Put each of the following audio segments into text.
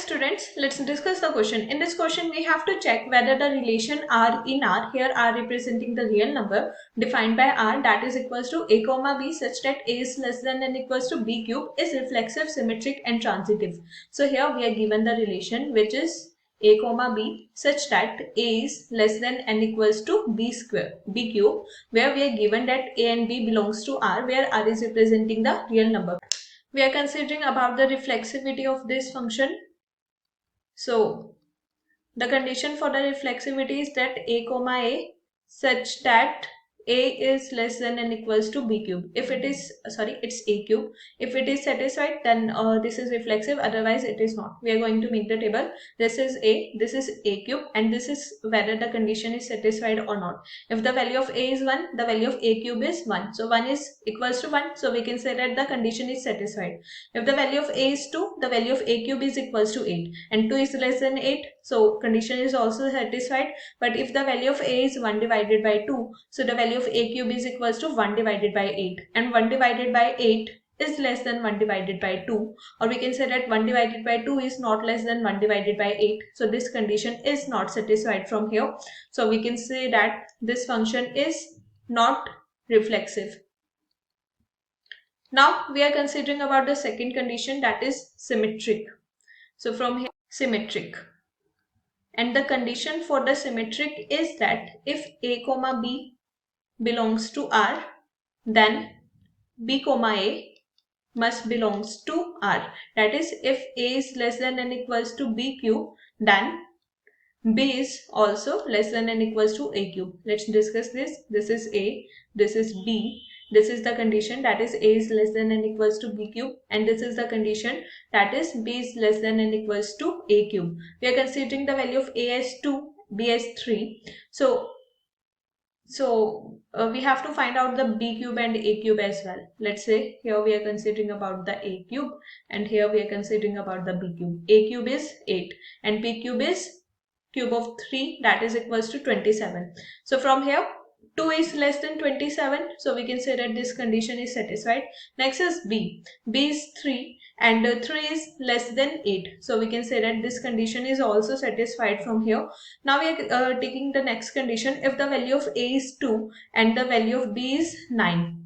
students, let's discuss the question. In this question, we have to check whether the relation R in R, here R representing the real number defined by R, that is equals to a comma b such that a is less than and equals to b cube, is reflexive, symmetric and transitive. So here we are given the relation which is a comma b such that a is less than and equals to b square, b cube, where we are given that a and b belongs to R, where R is representing the real number. We are considering about the reflexivity of this function. So the condition for the reflexivity is that a comma a such that a is less than and equals to b cube. If it is it's a cube. If it is satisfied, then this is reflexive, otherwise it is not. We are going to make the table. This is a cube, and this is whether the condition is satisfied or not. If the value of a is 1, the value of a cube is 1. So 1 is equals to 1, so we can say that the condition is satisfied. If the value of a is 2, the value of a cube is equals to 8, and 2 is less than 8, so condition is also satisfied. But if the value of a is 1 divided by 2, so the value of a cube is equals to 1 divided by 8, and 1 divided by 8 is less than 1 divided by 2, or we can say that 1 divided by 2 is not less than 1 divided by 8. So this condition is not satisfied from here. So we can say that this function is not reflexive. Now we are considering about the second condition, that is symmetric. So from here, symmetric. And the condition for the symmetric is that if a comma b belongs to R, then b comma a must belongs to R. That is, if a is less than and equals to b cube, then b is also less than and equals to a cube. Let's discuss this. This is a, this is b. This is the condition, that is a is less than and equals to b cube, and this is the condition, that is b is less than and equals to a cube. We are considering the value of a as 2, b as 3. So we have to find out the b cube and a cube as well. Let's say here we are considering about the a cube, and here we are considering about the b cube. A cube is 8 and b cube is cube of 3, that is equals to 27. So from here 2 is less than 27, so we can say that this condition is satisfied. Next is b. B is 3 and 3 is less than 8, so we can say that this condition is also satisfied from here. Now we are taking the next condition. If the value of a is 2 and the value of b is 9,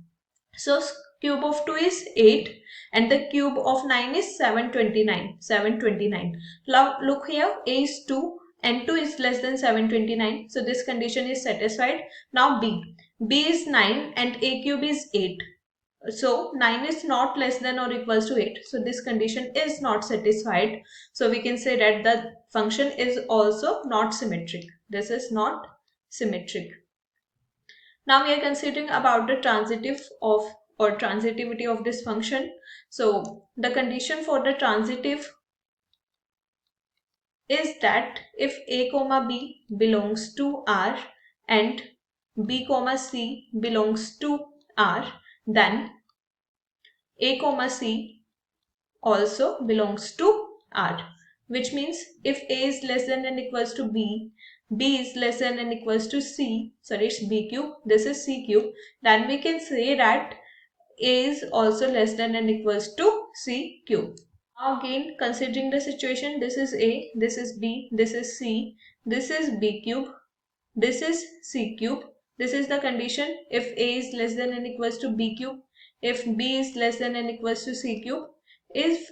so cube of 2 is 8 and the cube of 9 is 729. Now look here, a is 2 and 2 is less than 729, so this condition is satisfied. Now b is 9 and a cube is 8, so 9 is not less than or equals to 8, so this condition is not satisfied. So we can say that the function is also not symmetric. This is not symmetric. Now we are considering about the transitive of or transitivity of this function. So the condition for the transitive is that if a comma b belongs to R and b comma c belongs to R, then a comma c also belongs to R, which means if a is less than and equals to b, b is less than and equals to c, it's b cube, this is c cube, then we can say that a is also less than and equals to c cube. Now again, considering the situation, this is a, this is b, this is c, this is b cube, this is c cube. This is the condition if a is less than and equals to b cube, if b is less than and equals to c cube, if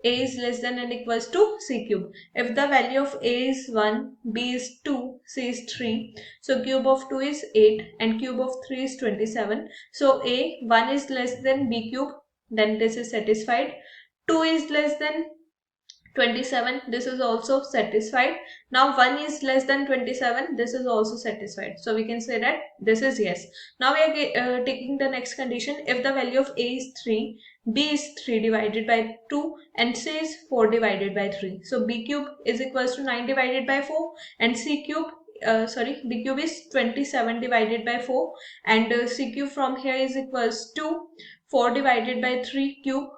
a is less than and equals to c cube. If the value of a is 1, b is 2, c is 3, so cube of 2 is 8 and cube of 3 is 27. So 1 is less than b cube, then this is satisfied. 2 is less than 27, this is also satisfied. Now 1 is less than 27, this is also satisfied. So we can say that this is yes. Now we are taking the next condition. If the value of a is 3, b is 3 divided by 2 and c is 4 divided by 3. So b cube is equals to 9 divided by 4 and c cube b cube is 27 divided by 4 and c cube from here is equals to 4 divided by 3 cube.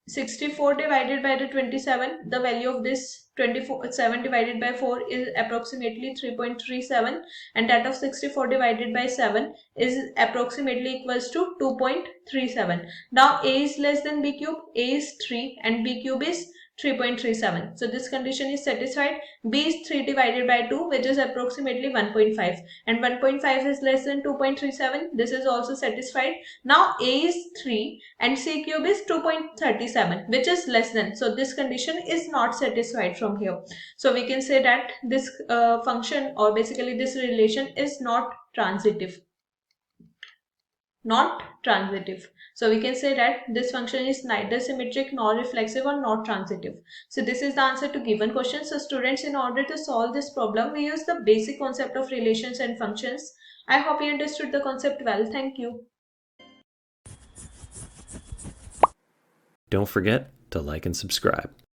64 divided by the 27, the value of this 7 divided by 4 is approximately 3.37 and that of 64 divided by 7 is approximately equals to 2.37. Now a is less than b cube, a is 3 and b cube is 3.37. So this condition is satisfied. B is 3 divided by 2, which is approximately 1.5, and 1.5 is less than 2.37. This is also satisfied. Now A is 3 and C cube is 2.37, which is less than. So this condition is not satisfied from here. So we can say that this function, or basically this relation, is not transitive. So we can say that this function is neither symmetric nor reflexive or not transitive. So this is the answer to given question. So students, in order to solve this problem, we use the basic concept of relations and functions. I hope you understood the concept well. Thank you. Don't forget to like and subscribe.